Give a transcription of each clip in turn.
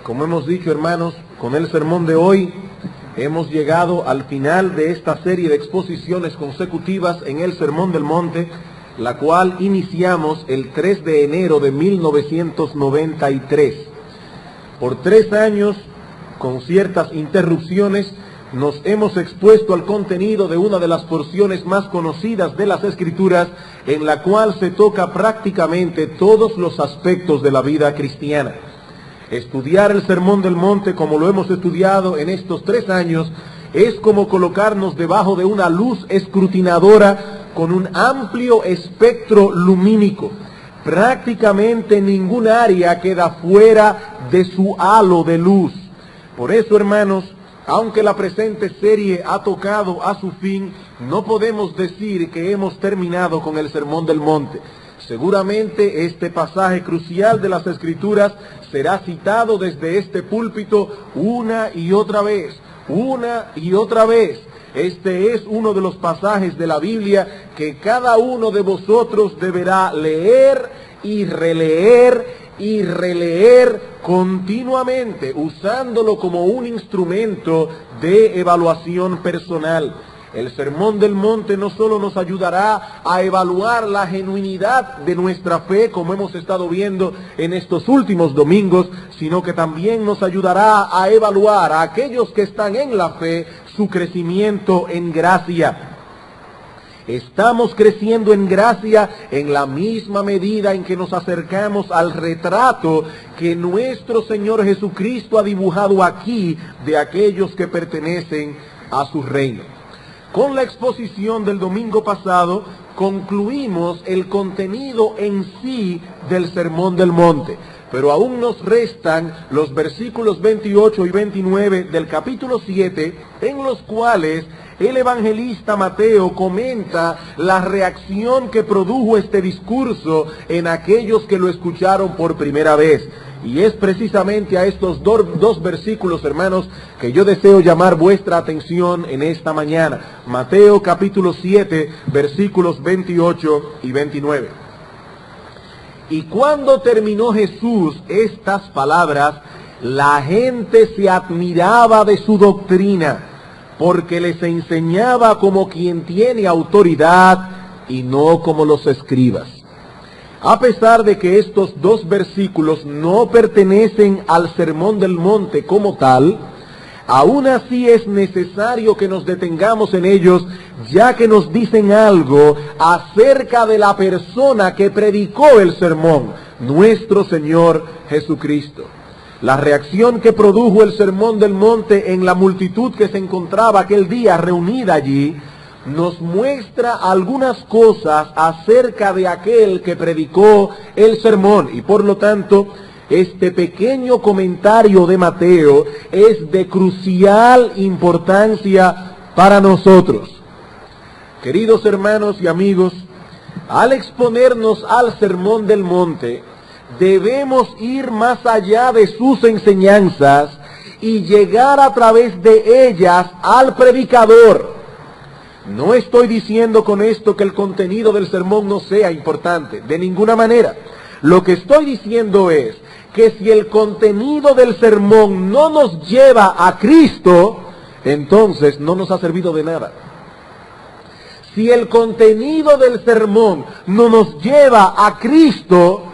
Como hemos dicho, hermanos, con el sermón de hoy hemos llegado al final de esta serie de exposiciones consecutivas en el Sermón del Monte, la cual iniciamos el 3 de enero de 1993. Por 3 años, con ciertas interrupciones, nos hemos expuesto al contenido de una de las porciones más conocidas de las Escrituras, en la cual se toca prácticamente todos los aspectos de la vida cristiana. Estudiar el Sermón del Monte, como lo hemos estudiado en estos 3 años, es como colocarnos debajo de una luz escrutinadora con un amplio espectro lumínico. Prácticamente ningún área queda fuera de su halo de luz. Por eso, hermanos, aunque la presente serie ha tocado a su fin, no podemos decir que hemos terminado con el Sermón del Monte. Seguramente este pasaje crucial de las Escrituras será citado desde este púlpito una y otra vez. Este es uno de los pasajes de la Biblia que cada uno de vosotros deberá leer y releer continuamente, usándolo como un instrumento de evaluación personal. El Sermón del Monte no solo nos ayudará a evaluar la genuinidad de nuestra fe, como hemos estado viendo en estos últimos domingos, sino que también nos ayudará a evaluar a aquellos que están en la fe, su crecimiento en gracia. Estamos creciendo en gracia en la misma medida en que nos acercamos al retrato que nuestro Señor Jesucristo ha dibujado aquí de aquellos que pertenecen a su reino. Con la exposición del domingo pasado, concluimos el contenido en sí del Sermón del Monte, pero aún nos restan los versículos 28 y 29 del capítulo 7, en los cuales el evangelista Mateo comenta la reacción que produjo este discurso en aquellos que lo escucharon por primera vez. Y es precisamente a estos dos versículos, hermanos, que yo deseo llamar vuestra atención en esta mañana. Mateo capítulo 7, versículos 28 y 29. Y cuando terminó Jesús estas palabras, la gente se admiraba de su doctrina, porque les enseñaba como quien tiene autoridad y no como los escribas. A pesar de que estos 2 versículos no pertenecen al Sermón del Monte como tal, aún así es necesario que nos detengamos en ellos, ya que nos dicen algo acerca de la persona que predicó el sermón, nuestro Señor Jesucristo. La reacción que produjo el Sermón del Monte en la multitud que se encontraba aquel día reunida allí, nos muestra algunas cosas acerca de aquel que predicó el sermón, y por lo tanto este pequeño comentario de Mateo es de crucial importancia para nosotros. Queridos hermanos y amigos, al exponernos al Sermón del Monte, debemos ir más allá de sus enseñanzas y llegar a través de ellas al predicador. No estoy diciendo con esto que el contenido del sermón no sea importante, de ninguna manera. Lo que estoy diciendo es que si el contenido del sermón no nos lleva a Cristo, entonces no nos ha servido de nada. Si el contenido del sermón no nos lleva a Cristo,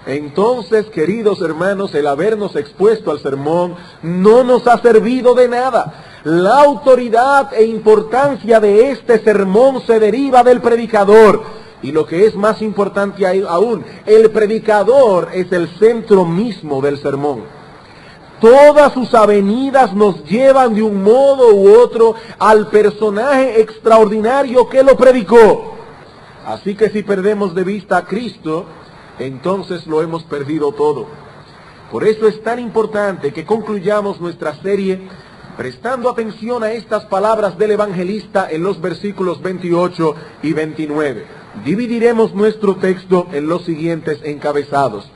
entonces, queridos hermanos, el habernos expuesto al sermón no nos ha servido de nada. La autoridad e importancia de este sermón se deriva del predicador. Y lo que es más importante aún, el predicador es el centro mismo del sermón. Todas sus avenidas nos llevan de un modo u otro al personaje extraordinario que lo predicó. Así que si perdemos de vista a Cristo, entonces lo hemos perdido todo. Por eso es tan importante que concluyamos nuestra serie prestando atención a estas palabras del evangelista en los versículos 28 y 29. Dividiremos nuestro texto en los siguientes encabezados.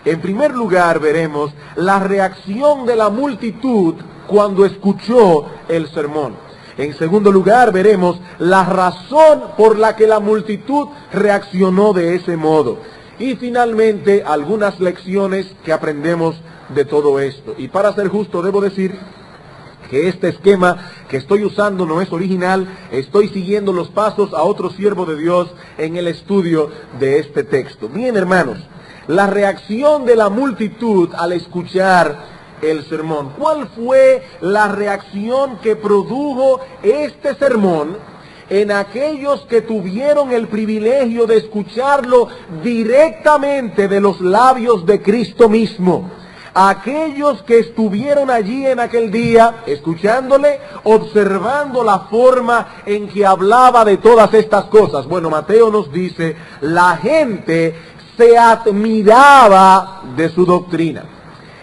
En primer lugar, veremos la reacción de la multitud cuando escuchó el sermón. En segundo lugar, veremos la razón por la que la multitud reaccionó de ese modo. y finalmente algunas lecciones que aprendemos de todo esto. Y para ser justo debo decir que este esquema que estoy usando no es original, estoy siguiendo los pasos a otro siervo de Dios en el estudio de este texto. Bien, hermanos, la reacción de la multitud al escuchar el sermón. ¿Cuál fue la reacción que produjo este sermón en aquellos que tuvieron el privilegio de escucharlo directamente de los labios de Cristo mismo? Aquellos que estuvieron allí en aquel día, escuchándole, observando la forma en que hablaba de todas estas cosas. Bueno, Mateo nos dice, la gente se admiraba de su doctrina.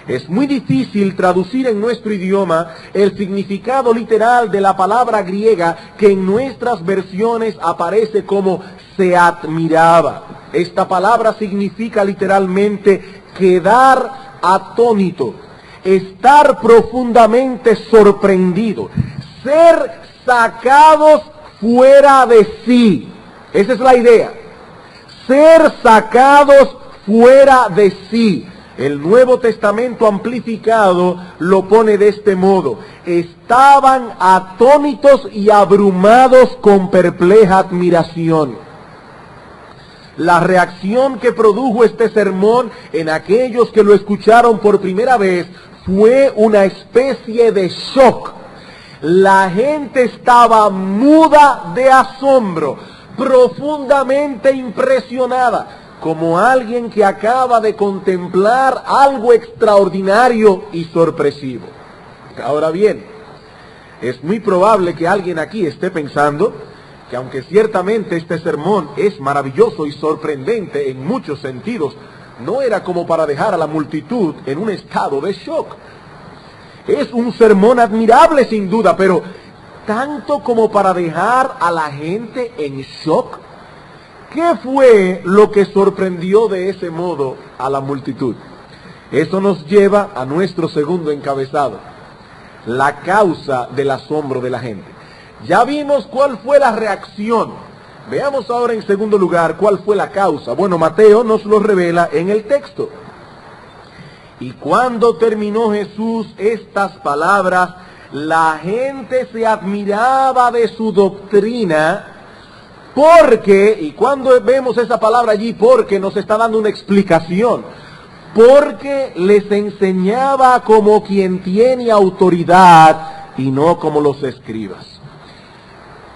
Es muy difícil traducir en nuestro idioma el significado literal de la palabra griega que en nuestras versiones aparece como se admiraba. Esta palabra significa literalmente quedar atónito, estar profundamente sorprendido, ser sacados fuera de sí. Esa es la idea. Ser sacados fuera de sí. El Nuevo Testamento amplificado lo pone de este modo: estaban atónitos y abrumados con perpleja admiración. La reacción que produjo este sermón en aquellos que lo escucharon por primera vez fue una especie de shock. La gente estaba muda de asombro, profundamente impresionada, como alguien que acaba de contemplar algo extraordinario y sorpresivo. Ahora bien, es muy probable que alguien aquí esté pensando que aunque ciertamente este sermón es maravilloso y sorprendente en muchos sentidos, no era como para dejar a la multitud en un estado de shock. Es un sermón admirable sin duda, pero tanto como para dejar a la gente en shock. ¿Qué fue lo que sorprendió de ese modo a la multitud? Eso nos lleva a nuestro segundo encabezado, la causa del asombro de la gente. Ya vimos cuál fue la reacción. Veamos ahora en segundo lugar cuál fue la causa. Bueno, Mateo nos lo revela en el texto. Y cuando terminó Jesús estas palabras, la gente se admiraba de su doctrina, porque, y cuando vemos esa palabra allí, porque nos está dando una explicación, porque les enseñaba como quien tiene autoridad y no como los escribas.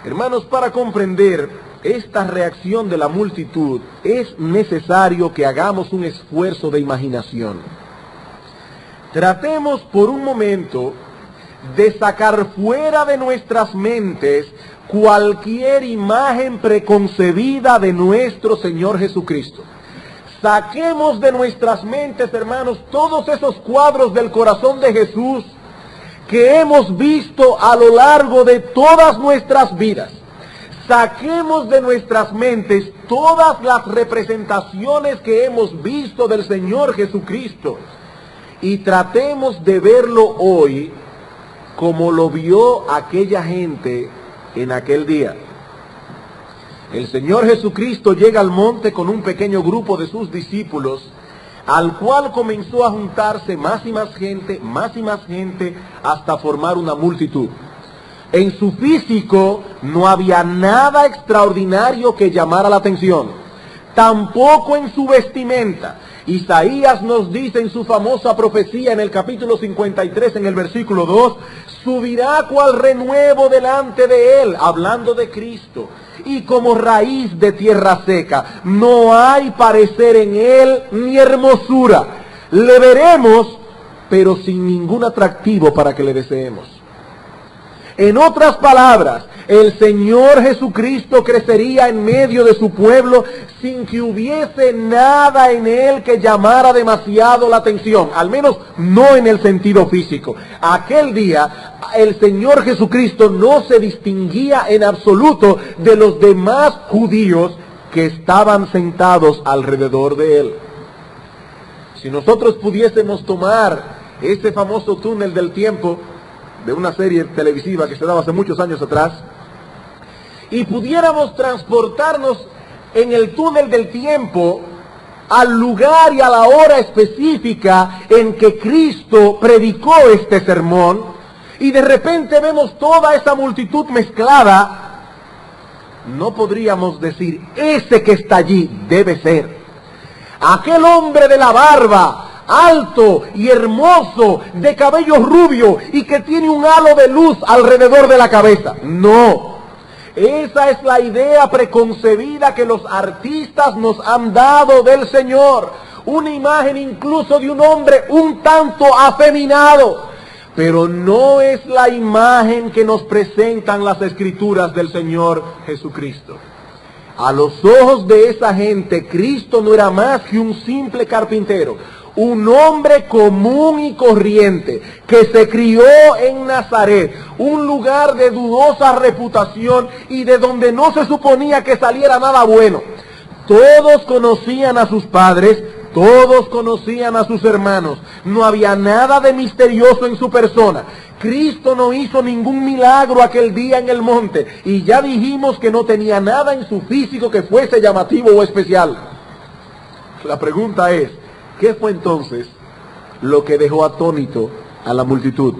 Hermanos, para comprender esta reacción de la multitud es necesario que hagamos un esfuerzo de imaginación. Tratemos por un momento de sacar fuera de nuestras mentes cualquier imagen preconcebida de nuestro Señor Jesucristo. Saquemos de nuestras mentes, hermanos, todos esos cuadros del corazón de Jesús que hemos visto a lo largo de todas nuestras vidas. Saquemos de nuestras mentes todas las representaciones que hemos visto del Señor Jesucristo y tratemos de verlo hoy como lo vio aquella gente en aquel día. El Señor Jesucristo llega al monte con un pequeño grupo de sus discípulos, al cual comenzó a juntarse más y más gente, hasta formar una multitud. En su físico no había nada extraordinario que llamara la atención, tampoco en su vestimenta. Isaías nos dice en su famosa profecía en el capítulo 53, en el versículo 2, subirá cual renuevo delante de él, hablando de Cristo, y como raíz de tierra seca. No hay parecer en él ni hermosura. Le veremos, pero sin ningún atractivo para que le deseemos. En otras palabras, el Señor Jesucristo crecería en medio de su pueblo sin que hubiese nada en él que llamara demasiado la atención, al menos no en el sentido físico. Aquel día, el Señor Jesucristo no se distinguía en absoluto de los demás judíos que estaban sentados alrededor de él. Si nosotros pudiésemos tomar ese famoso túnel del tiempo de una serie televisiva que se daba hace muchos años atrás, y pudiéramos transportarnos en el túnel del tiempo al lugar y a la hora específica en que Cristo predicó este sermón, y de repente vemos toda esa multitud mezclada, no podríamos decir, ese que está allí debe ser aquel hombre de la barba, alto y hermoso, de cabello rubio y que tiene un halo de luz alrededor de la cabeza. No, esa es la idea preconcebida que los artistas nos han dado del Señor. Una imagen incluso de un hombre un tanto afeminado. Pero no es la imagen que nos presentan las Escrituras del Señor Jesucristo. A los ojos de esa gente, Cristo no era más que un simple carpintero, un hombre común y corriente, que se crió en Nazaret, un lugar de dudosa reputación y de donde no se suponía que saliera nada bueno. Todos conocían a sus padres, todos conocían a sus hermanos, no había nada de misterioso en su persona. Cristo no hizo ningún milagro aquel día en el monte, y ya dijimos que no tenía nada en su físico que fuese llamativo o especial. La pregunta es, ¿qué fue entonces lo que dejó atónito a la multitud?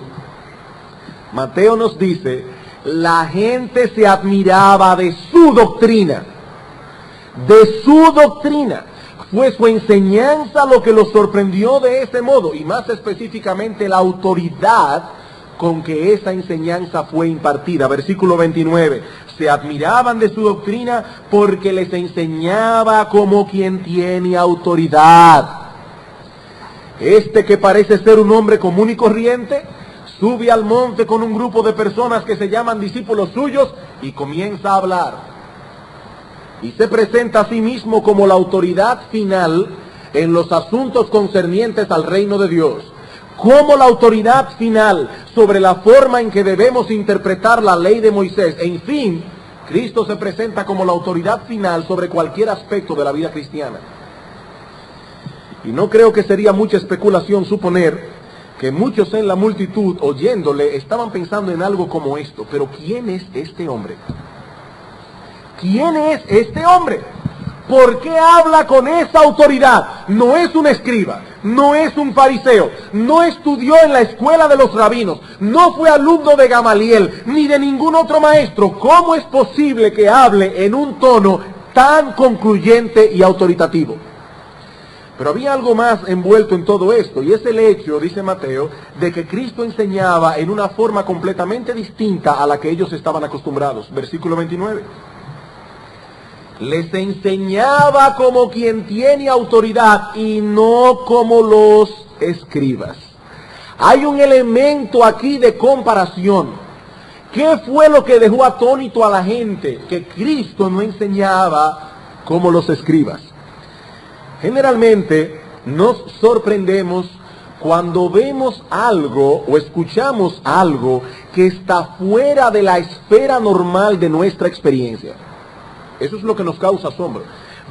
Mateo nos dice, la gente se admiraba de su doctrina, de su doctrina. Fue su enseñanza lo que los sorprendió de ese modo, y más específicamente la autoridad con que esa enseñanza fue impartida. Versículo 29, se admiraban de su doctrina porque les enseñaba como quien tiene autoridad. Este que parece ser un hombre común y corriente, sube al monte con un grupo de personas que se llaman discípulos suyos y comienza a hablar. Y se presenta a sí mismo como la autoridad final en los asuntos concernientes al reino de Dios, como la autoridad final sobre la forma en que debemos interpretar la ley de Moisés. En fin, Cristo se presenta como la autoridad final sobre cualquier aspecto de la vida cristiana. Y no creo que sería mucha especulación suponer que muchos en la multitud, oyéndole, estaban pensando en algo como esto. Pero ¿quién es este hombre? ¿Quién es este hombre? ¿Por qué habla con esa autoridad? No es un escriba, no es un fariseo, no estudió en la escuela de los rabinos, no fue alumno de Gamaliel, ni de ningún otro maestro. ¿Cómo es posible que hable en un tono tan concluyente y autoritativo? Pero había algo más envuelto en todo esto, y es el hecho, dice Mateo, de que Cristo enseñaba en una forma completamente distinta a la que ellos estaban acostumbrados. Versículo 29. Les enseñaba como quien tiene autoridad y no como los escribas. Hay un elemento aquí de comparación. ¿Qué fue lo que dejó atónito a la gente? Que Cristo no enseñaba como los escribas. Generalmente nos sorprendemos cuando vemos algo o escuchamos algo que está fuera de la esfera normal de nuestra experiencia. Eso es lo que nos causa asombro.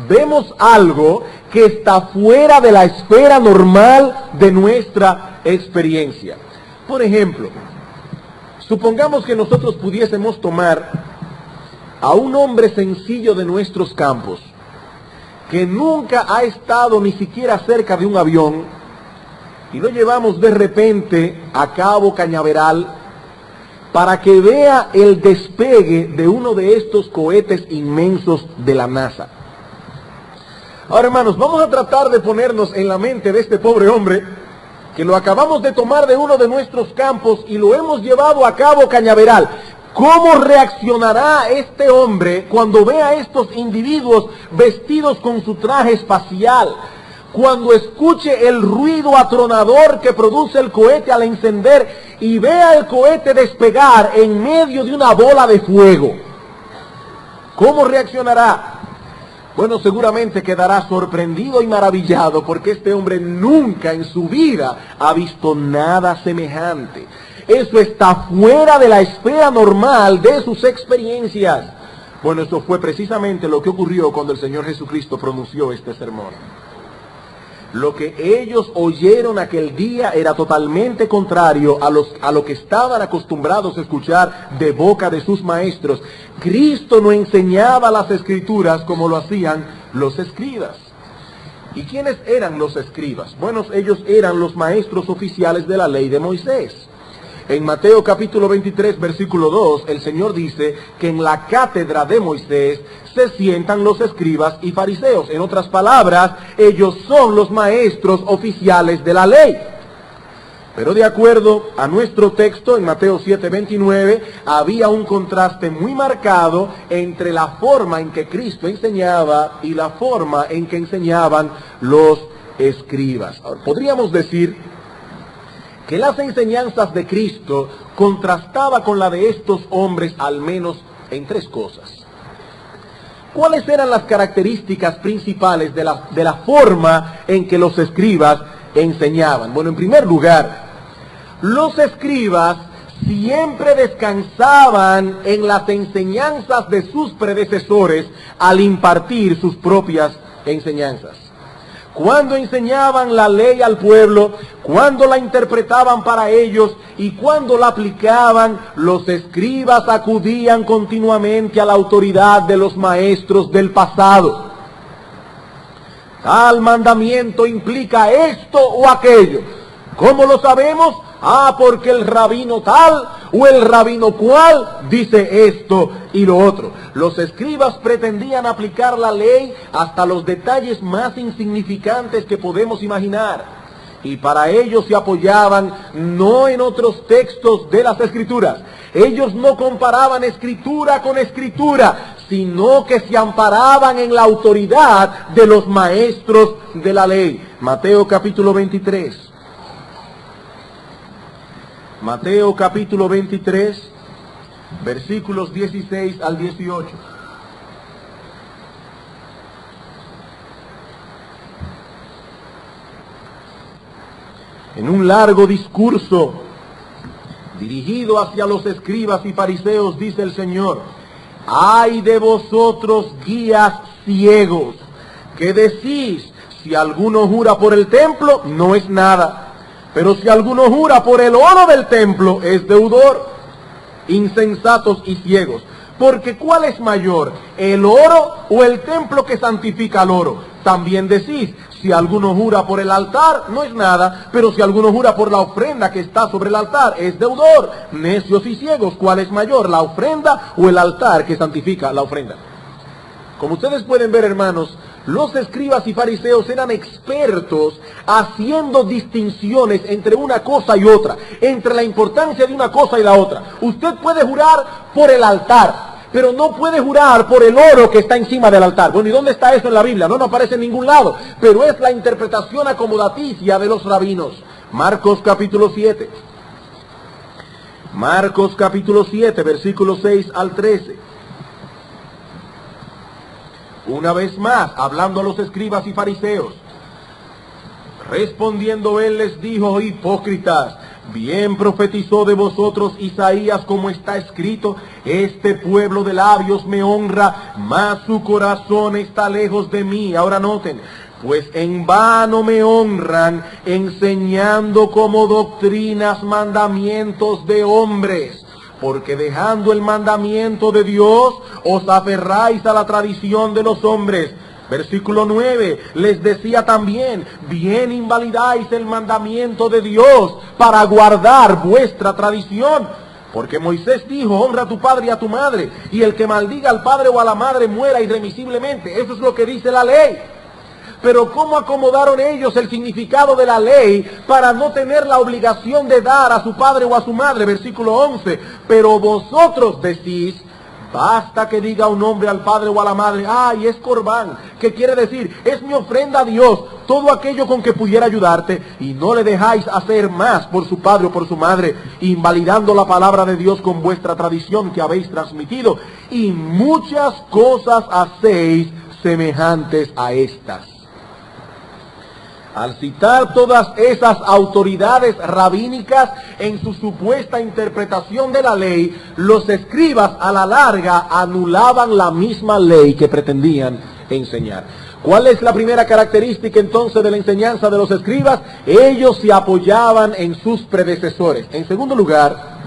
Vemos algo que está fuera de la esfera normal de nuestra experiencia. Por ejemplo, supongamos que nosotros pudiésemos tomar a un hombre sencillo de nuestros campos, que nunca ha estado ni siquiera cerca de un avión, y lo llevamos de repente a Cabo Cañaveral para que vea el despegue de uno de estos cohetes inmensos de la NASA. Ahora, hermanos, vamos a tratar de ponernos en la mente de este pobre hombre, que lo acabamos de tomar de uno de nuestros campos y lo hemos llevado a Cabo Cañaveral. ¿Cómo reaccionará este hombre cuando vea a estos individuos vestidos con su traje espacial? Cuando escuche el ruido atronador que produce el cohete al encender y vea el cohete despegar en medio de una bola de fuego. ¿Cómo reaccionará? Bueno, seguramente quedará sorprendido y maravillado, porque este hombre nunca en su vida ha visto nada semejante. Eso está fuera de la esfera normal de sus experiencias. Bueno, eso fue precisamente lo que ocurrió cuando el Señor Jesucristo pronunció este sermón. Lo que ellos oyeron aquel día era totalmente contrario a lo que estaban acostumbrados a escuchar de boca de sus maestros. Cristo no enseñaba las Escrituras como lo hacían los escribas. ¿Y quiénes eran los escribas? Bueno, ellos eran los maestros oficiales de la ley de Moisés. En Mateo capítulo 23, versículo 2, el Señor dice que en la cátedra de Moisés se sientan los escribas y fariseos. En otras palabras, ellos son los maestros oficiales de la ley. Pero de acuerdo a nuestro texto, en Mateo 7:29, había un contraste muy marcado entre la forma en que Cristo enseñaba y la forma en que enseñaban los escribas. Ahora, podríamos decir que las enseñanzas de Cristo contrastaba con la de estos hombres al menos en tres cosas. ¿Cuáles eran las características principales de la forma en que los escribas enseñaban? Bueno, en primer lugar, los escribas siempre descansaban en las enseñanzas de sus predecesores al impartir sus propias enseñanzas. Cuando enseñaban la ley al pueblo, cuando la interpretaban para ellos y cuando la aplicaban, los escribas acudían continuamente a la autoridad de los maestros del pasado. Tal mandamiento implica esto o aquello. ¿Cómo lo sabemos? Porque el rabino tal o el rabino cual dice esto y lo otro. Los escribas pretendían aplicar la ley hasta los detalles más insignificantes que podemos imaginar. Y para ello se apoyaban no en otros textos de las Escrituras. Ellos no comparaban Escritura con Escritura, sino que se amparaban en la autoridad de los maestros de la ley. Mateo capítulo 23. Mateo capítulo 23, versículos 16 al 18. En un largo discurso dirigido hacia los escribas y fariseos, dice el Señor: ¡ay de vosotros, guías ciegos, que decís, si alguno jura por el templo, no es nada! Pero si alguno jura por el oro del templo, es deudor. Insensatos y ciegos. Porque ¿cuál es mayor, el oro o el templo que santifica el oro? También decís, si alguno jura por el altar, no es nada. Pero si alguno jura por la ofrenda que está sobre el altar, es deudor. Necios y ciegos, ¿cuál es mayor, la ofrenda o el altar que santifica la ofrenda? Como ustedes pueden ver, hermanos, los escribas y fariseos eran expertos haciendo distinciones entre una cosa y otra, entre la importancia de una cosa y la otra. Usted puede jurar por el altar, pero no puede jurar por el oro que está encima del altar. Bueno, ¿y dónde está eso en la Biblia? No aparece en ningún lado, pero es la interpretación acomodaticia de los rabinos. Marcos capítulo 7. Marcos capítulo 7, versículos 6 al 13. Una vez más, hablando a los escribas y fariseos, respondiendo él les dijo: hipócritas, bien profetizó de vosotros Isaías, como está escrito: este pueblo de labios me honra, mas su corazón está lejos de mí. Ahora noten: pues en vano me honran, enseñando como doctrinas mandamientos de hombres. Porque dejando el mandamiento de Dios, os aferráis a la tradición de los hombres. Versículo 9, les decía también: bien invalidáis el mandamiento de Dios para guardar vuestra tradición. Porque Moisés dijo: honra a tu padre y a tu madre, y el que maldiga al padre o a la madre muera irremisiblemente. Eso es lo que dice la ley. Pero ¿cómo acomodaron ellos el significado de la ley para no tener la obligación de dar a su padre o a su madre? Versículo 11, pero vosotros decís: basta que diga un hombre al padre o a la madre: ay, es corbán, que quiere decir, es mi ofrenda a Dios, todo aquello con que pudiera ayudarte, y no le dejáis hacer más por su padre o por su madre, invalidando la palabra de Dios con vuestra tradición que habéis transmitido, y muchas cosas hacéis semejantes a estas. Al citar todas esas autoridades rabínicas en su supuesta interpretación de la ley, los escribas a la larga anulaban la misma ley que pretendían enseñar. ¿Cuál es la primera característica entonces de la enseñanza de los escribas? Ellos se apoyaban en sus predecesores. En segundo lugar,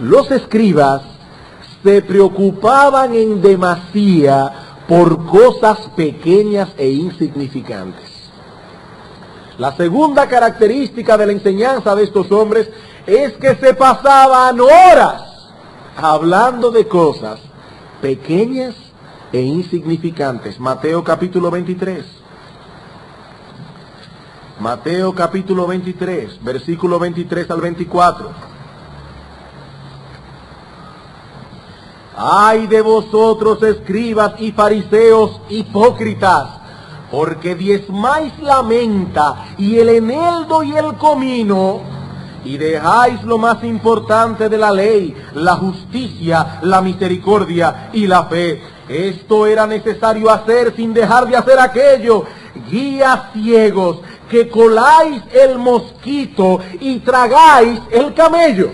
los escribas se preocupaban en demasía por cosas pequeñas e insignificantes. La segunda característica de la enseñanza de estos hombres es que se pasaban horas hablando de cosas pequeñas e insignificantes. Mateo capítulo 23. Mateo capítulo 23, versículo 23 al 24. ¡Ay de vosotros, escribas y fariseos hipócritas! Porque diezmáis la menta y el eneldo y el comino, y dejáis lo más importante de la ley, la justicia, la misericordia y la fe. Esto era necesario hacer sin dejar de hacer aquello. Guías ciegos, que coláis el mosquito y tragáis el camello.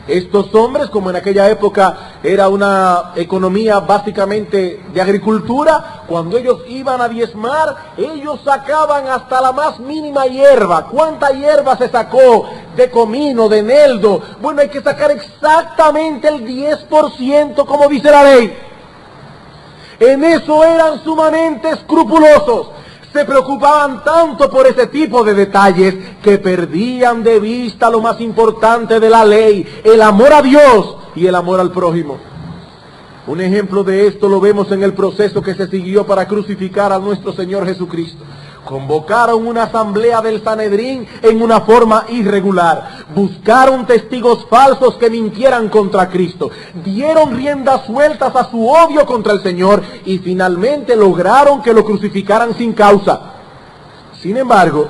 Estos hombres, como en aquella época era una economía básicamente de agricultura, cuando ellos iban a diezmar, ellos sacaban hasta la más mínima hierba. ¿Cuánta hierba se sacó de comino, de eneldo? Bueno, hay que sacar exactamente el 10%, como dice la ley. En eso eran sumamente escrupulosos. Se preocupaban tanto por ese tipo de detalles que perdían de vista lo más importante de la ley, el amor a Dios y el amor al prójimo. Un ejemplo de esto lo vemos en el proceso que se siguió para crucificar a nuestro Señor Jesucristo. Convocaron una asamblea del Sanedrín en una forma irregular. Buscaron testigos falsos que mintieran contra Cristo. Dieron riendas sueltas a su odio contra el Señor y finalmente lograron que lo crucificaran sin causa. Sin embargo,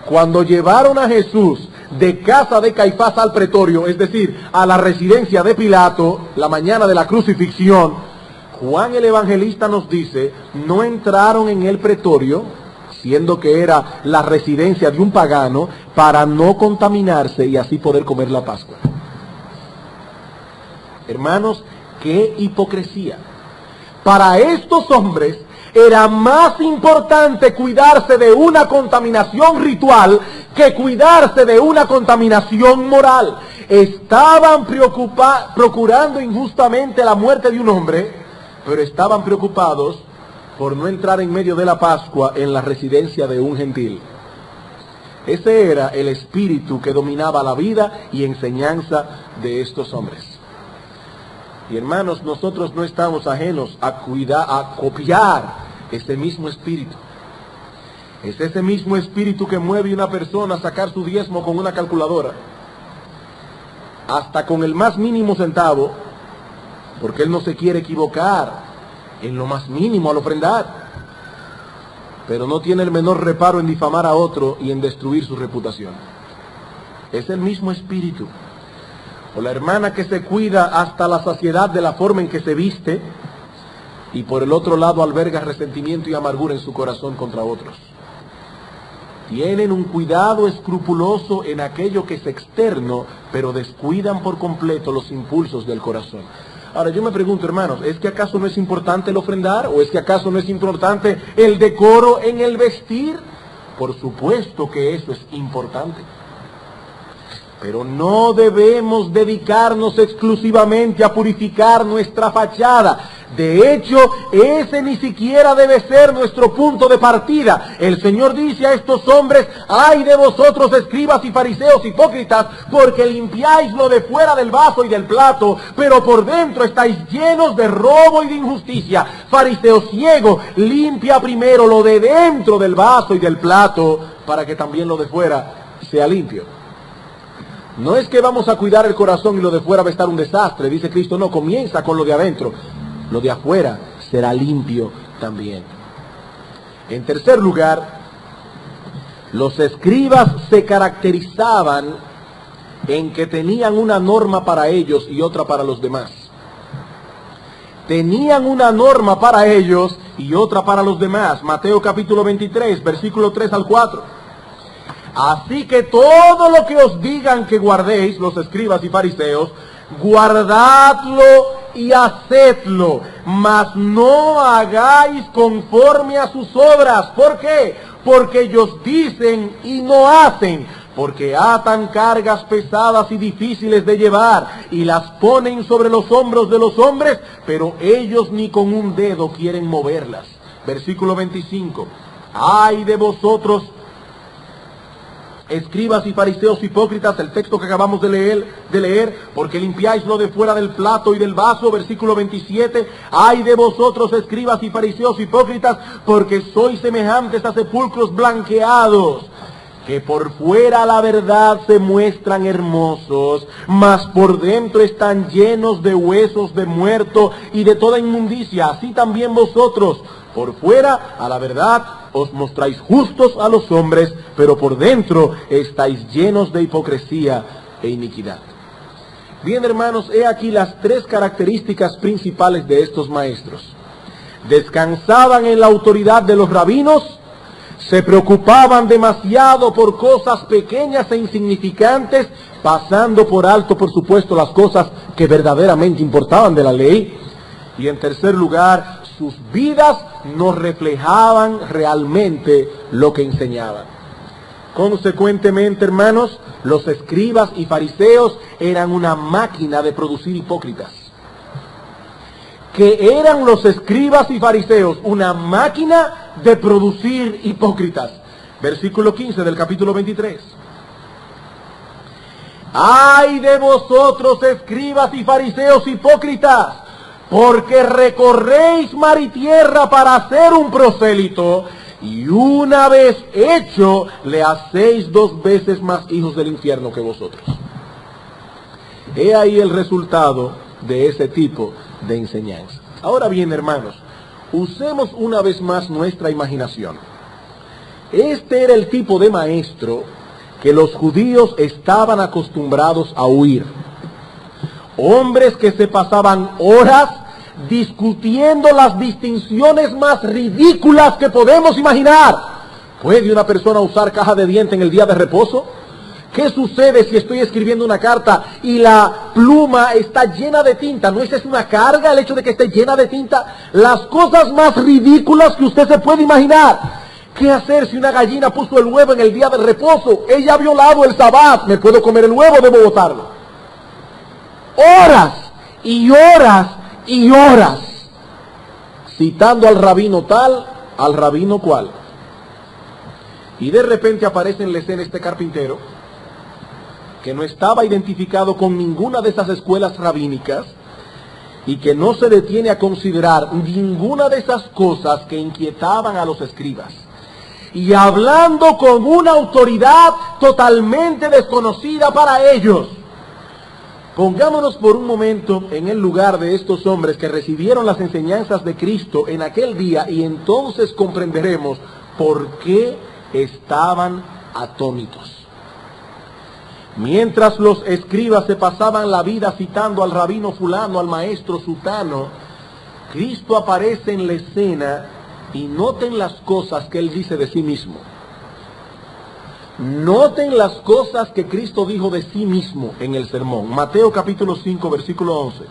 cuando llevaron a Jesús de casa de Caifás al pretorio, es decir, a la residencia de Pilato, la mañana de la crucifixión, Juan el Evangelista nos dice, no entraron en el pretorio, siendo que era la residencia de un pagano, para no contaminarse y así poder comer la Pascua. Hermanos, qué hipocresía. Para estos hombres era más importante cuidarse de una contaminación ritual que cuidarse de una contaminación moral. Estaban procurando injustamente la muerte de un hombre, pero estaban preocupados por no entrar en medio de la Pascua en la residencia de un gentil. Ese era el espíritu que dominaba la vida y enseñanza de estos hombres. Y hermanos, nosotros no estamos ajenos a copiar ese mismo espíritu. Es ese mismo espíritu que mueve a una persona a sacar su diezmo con una calculadora, hasta con el más mínimo centavo, porque él no se quiere equivocar en lo más mínimo al ofrendar, pero no tiene el menor reparo en difamar a otro y en destruir su reputación. Es el mismo espíritu. O la hermana que se cuida hasta la saciedad de la forma en que se viste y por el otro lado alberga resentimiento y amargura en su corazón contra otros. Tienen un cuidado escrupuloso en aquello que es externo, pero descuidan por completo los impulsos del corazón. Ahora yo me pregunto, hermanos, ¿es que acaso no es importante el ofrendar? ¿O es que acaso no es importante el decoro en el vestir? Por supuesto que eso es importante. Pero no debemos dedicarnos exclusivamente a purificar nuestra fachada. De hecho, ese ni siquiera debe ser nuestro punto de partida. El Señor dice a estos hombres, ¡ay de vosotros, escribas y fariseos hipócritas, porque limpiáis lo de fuera del vaso y del plato, pero por dentro estáis llenos de robo y de injusticia! Fariseo ciego, limpia primero lo de dentro del vaso y del plato, para que también lo de fuera sea limpio. No es que vamos a cuidar el corazón y lo de fuera va a estar un desastre, dice Cristo, no, comienza con lo de adentro. Lo de afuera será limpio también. En tercer lugar, los escribas se caracterizaban en que tenían una norma para ellos y otra para los demás. Tenían una norma para ellos y otra para los demás. Mateo capítulo 23, versículo 3 al 4. Así que todo lo que os digan que guardéis, los escribas y fariseos, guardadlo y hacedlo, mas no hagáis conforme a sus obras. ¿Por qué? Porque ellos dicen y no hacen. porque atan cargas pesadas y difíciles de llevar y las ponen sobre los hombros de los hombres, pero ellos ni con un dedo quieren moverlas. Versículo 25. ¡Ay de vosotros, escribas y fariseos hipócritas! El texto que acabamos de leer, porque limpiáis lo de fuera del plato y del vaso. Versículo 27, ¡ay de vosotros, escribas y fariseos hipócritas, porque sois semejantes a sepulcros blanqueados, que por fuera la verdad se muestran hermosos, mas por dentro están llenos de huesos de muerto y de toda inmundicia. Así también vosotros, por fuera a la verdad os mostráis justos a los hombres, pero por dentro estáis llenos de hipocresía e iniquidad. Bien, hermanos, he aquí las tres características principales de estos maestros. Descansaban en la autoridad de los rabinos, se preocupaban demasiado por cosas pequeñas e insignificantes, pasando por alto, por supuesto, las cosas que verdaderamente importaban de la ley. Y en tercer lugar, sus vidas no reflejaban realmente lo que enseñaban. Consecuentemente, hermanos, los escribas y fariseos eran una máquina de producir hipócritas. Que eran los escribas y fariseos una máquina de producir hipócritas. Versículo 15 del capítulo 23. ¡Ay de vosotros, escribas y fariseos hipócritas! Porque recorréis mar y tierra para hacer un prosélito, y una vez hecho, le hacéis 2 veces más hijos del infierno que vosotros. He ahí el resultado de ese tipo de enseñanza. Ahora bien, hermanos, usemos una vez más nuestra imaginación. Este era el tipo de maestro que los judíos estaban acostumbrados a huir. Hombres que se pasaban horas discutiendo las distinciones más ridículas que podemos imaginar. ¿Puede una persona usar caja de dientes en el día de reposo? ¿Qué sucede si estoy escribiendo una carta y la pluma está llena de tinta? ¿No es una carga el hecho de que esté llena de tinta? Las cosas más ridículas que usted se puede imaginar. ¿Qué hacer si una gallina puso el huevo en el día de reposo? Ella ha violado el sabbat. ¿Me puedo comer el huevo o debo botarlo? Horas y horas y horas citando al rabino tal, al rabino cual. Y de repente aparece en la escena este carpintero que no estaba identificado con ninguna de esas escuelas rabínicas y que no se detiene a considerar ninguna de esas cosas que inquietaban a los escribas. Y hablando con una autoridad totalmente desconocida para ellos. Pongámonos por un momento en el lugar de estos hombres que recibieron las enseñanzas de Cristo en aquel día y entonces comprenderemos por qué estaban atónitos. Mientras los escribas se pasaban la vida citando al rabino fulano, al maestro sutano, Cristo aparece en la escena y noten las cosas que Él dice de sí mismo. Noten las cosas que Cristo dijo de sí mismo en el sermón. Mateo capítulo 5, versículo 11.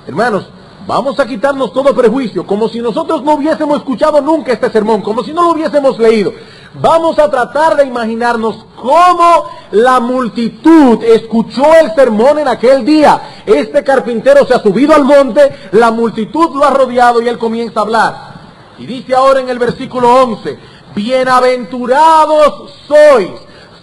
Hermanos, vamos a quitarnos todo prejuicio, como si nosotros no hubiésemos escuchado nunca este sermón, como si no lo hubiésemos leído. Vamos a tratar de imaginarnos cómo la multitud escuchó el sermón en aquel día. Este carpintero se ha subido al monte, la multitud lo ha rodeado y él comienza a hablar. Y dice ahora en el versículo 11, bienaventurados sois,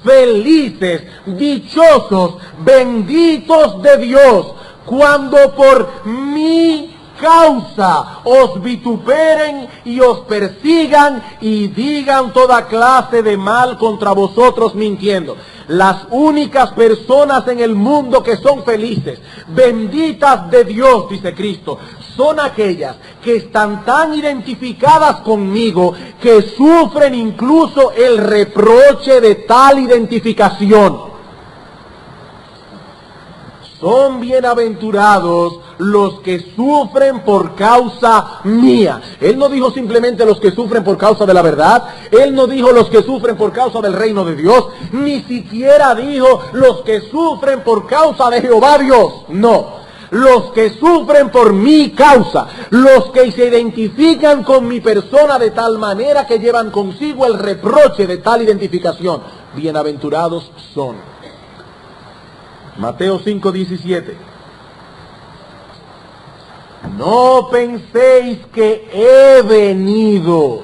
felices, dichosos, benditos de Dios, cuando por mi causa os vituperen y os persigan y digan toda clase de mal contra vosotros mintiendo. Las únicas personas en el mundo que son felices, benditas de Dios, dice Cristo, son aquellas que están tan identificadas conmigo que sufren incluso el reproche de tal identificación. Son bienaventurados los que sufren por causa mía. Él no dijo simplemente los que sufren por causa de la verdad. Él no dijo los que sufren por causa del reino de Dios. Ni siquiera dijo los que sufren por causa de Jehová Dios. No. los que sufren por mi causa, los que se identifican con mi persona de tal manera que llevan consigo el reproche de tal identificación. Bienaventurados son. Mateo 5:17. No penséis que he venido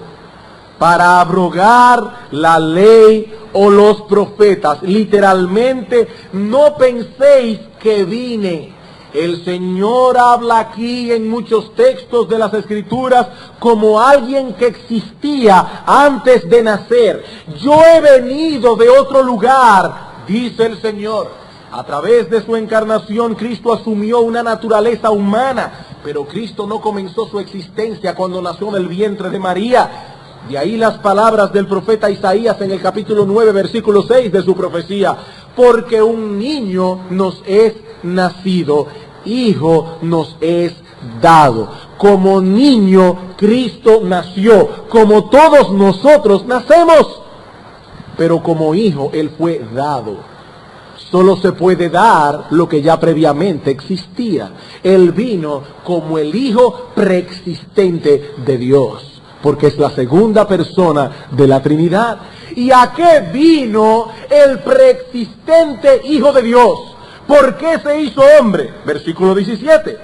para abrogar la ley o los profetas. Literalmente, no penséis que vine. El Señor habla aquí en muchos textos de las Escrituras como alguien que existía antes de nacer. Yo he venido de otro lugar, dice el Señor. A través de su encarnación, Cristo asumió una naturaleza humana, pero Cristo no comenzó su existencia cuando nació en el vientre de María. De ahí las palabras del profeta Isaías en el capítulo 9, versículo 6 de su profecía. Porque un niño nos es nacido, hijo nos es dado. Como niño, Cristo nació, como todos nosotros nacemos. Pero como hijo, Él fue dado. Solo se puede dar lo que ya previamente existía. Él vino como el Hijo preexistente de Dios, porque es la segunda persona de la Trinidad. ¿Y a qué vino el preexistente Hijo de Dios? ¿Por qué se hizo hombre? Versículo 17.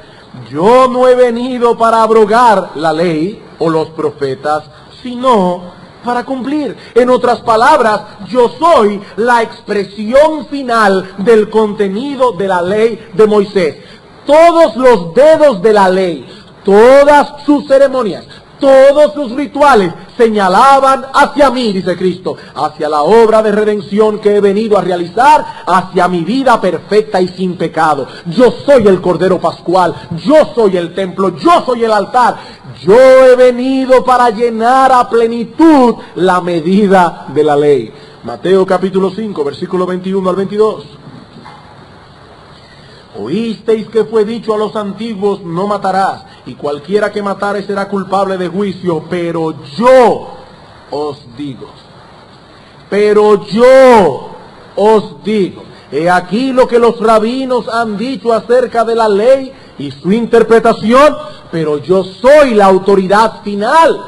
Yo no he venido para abrogar la ley o los profetas, sino para cumplir. En otras palabras, yo soy la expresión final del contenido de la ley de Moisés. Todos los dedos de la ley, todas sus ceremonias, todos sus rituales señalaban hacia mí, dice Cristo, hacia la obra de redención que he venido a realizar, hacia mi vida perfecta y sin pecado. Yo soy el Cordero Pascual, yo soy el templo, yo soy el altar. Yo he venido para llenar a plenitud la medida de la ley. Mateo capítulo 5, versículo 21 al 22. Oísteis que fue dicho a los antiguos, no matarás, y cualquiera que matare será culpable de juicio, pero yo os digo, he aquí lo que los rabinos han dicho acerca de la ley y su interpretación, pero yo soy la autoridad final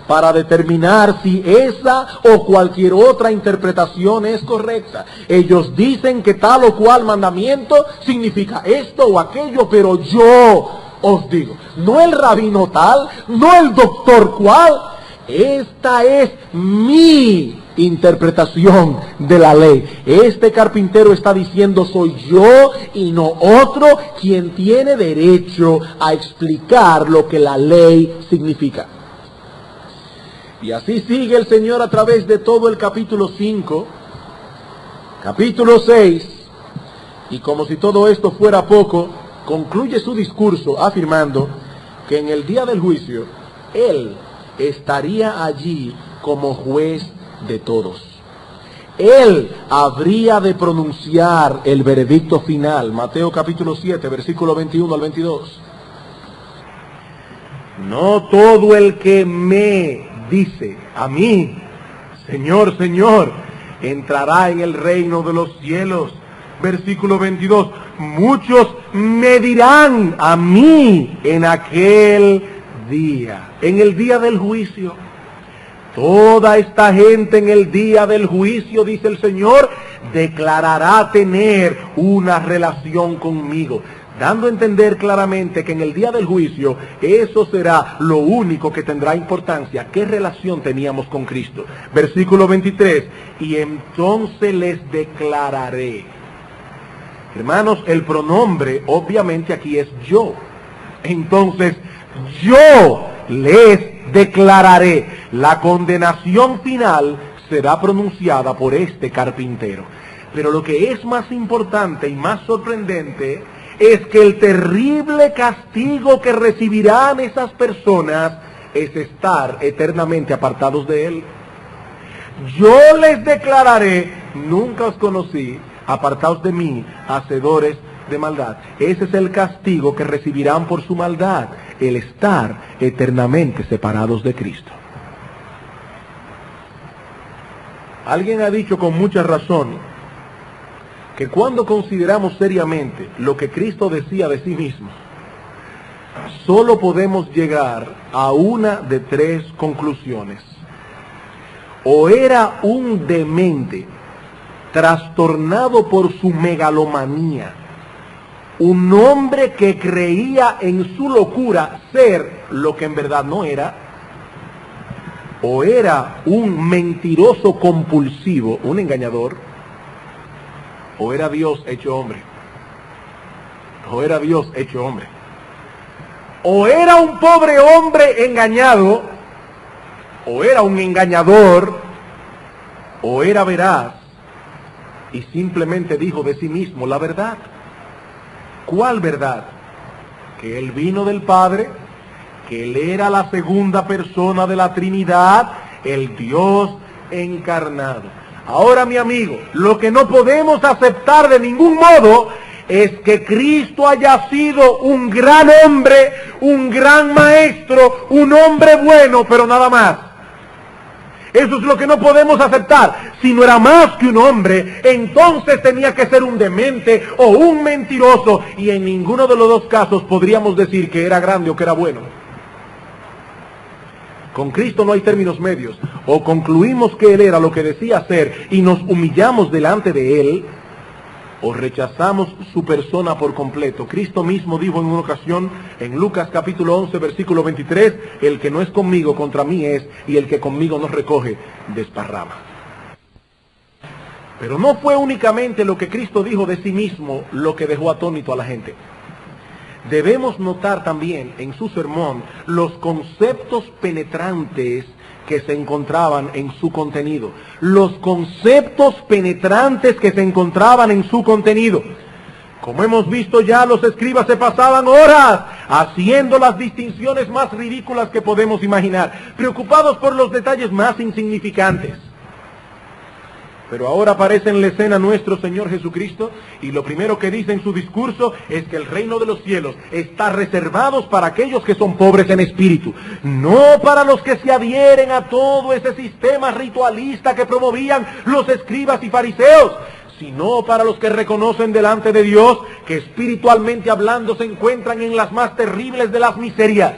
para determinar si esa o cualquier otra interpretación es correcta. Ellos dicen que tal o cual mandamiento significa esto o aquello, pero yo os digo, no el rabino tal, no el doctor cual, esta es mi interpretación de la ley. Este carpintero está diciendo soy yo y no otro quien tiene derecho a explicar lo que la ley significa. Y así sigue el Señor a través de todo el capítulo 5, capítulo 6, y como si todo esto fuera poco, concluye su discurso afirmando que en el día del juicio, Él estaría allí como juez de todos. Él habría de pronunciar el veredicto final. Mateo capítulo 7, versículo 21 al 22. No todo el que me dice a mí, Señor, Señor, entrará en el reino de los cielos. Versículo 22. Muchos me dirán a mí en aquel día, en el día del juicio. Toda esta gente en el día del juicio, dice el Señor, declarará tener una relación conmigo, dando a entender claramente que en el día del juicio eso será lo único que tendrá importancia. ¿Qué relación teníamos con Cristo? Versículo 23. Y entonces les declararé. Hermanos, el pronombre obviamente aquí es yo. Entonces, yo les declararé. La condenación final será pronunciada por este carpintero. Pero lo que es más importante y más sorprendente es que el terrible castigo que recibirán esas personas es estar eternamente apartados de Él. Yo les declararé, nunca os conocí, apartaos de mí, hacedores de maldad. Ese es el castigo que recibirán por su maldad, el estar eternamente separados de Cristo. Alguien ha dicho con mucha razón que cuando consideramos seriamente lo que Cristo decía de sí mismo, solo podemos llegar a una de tres conclusiones. O era un demente, trastornado por su megalomanía, un hombre que creía en su locura ser lo que en verdad no era, o era un mentiroso compulsivo, un engañador, o era Dios hecho hombre, o era Dios hecho hombre, o era un pobre hombre engañado, o era un engañador, o era veraz y simplemente dijo de sí mismo la verdad. ¿Cuál verdad? Que él vino del Padre, que él era la segunda persona de la Trinidad, el Dios encarnado. Ahora, mi amigo, lo que no podemos aceptar de ningún modo es que Cristo haya sido un gran hombre, un gran maestro, un hombre bueno, pero nada más. Eso es lo que no podemos aceptar. Si no era más que un hombre, entonces tenía que ser un demente o un mentiroso, y en ninguno de los dos casos podríamos decir que era grande o que era bueno. Con Cristo no hay términos medios. O concluimos que Él era lo que decía ser y nos humillamos delante de Él, o rechazamos su persona por completo. Cristo mismo dijo en una ocasión, en Lucas capítulo 11, versículo 23, el que no es conmigo, contra mí es, y el que conmigo no recoge, desparrama. Pero no fue únicamente lo que Cristo dijo de sí mismo lo que dejó atónito a la gente. Debemos notar también en su sermón los conceptos penetrantes que se encontraban en su contenido. Los conceptos penetrantes que se encontraban en su contenido. Como hemos visto ya, los escribas se pasaban horas haciendo las distinciones más ridículas que podemos imaginar, preocupados por los detalles más insignificantes. Pero ahora aparece en la escena nuestro Señor Jesucristo, y lo primero que dice en su discurso es que el reino de los cielos está reservado para aquellos que son pobres en espíritu, no para los que se adhieren a todo ese sistema ritualista que promovían los escribas y fariseos, sino para los que reconocen delante de Dios que espiritualmente hablando se encuentran en las más terribles de las miserias.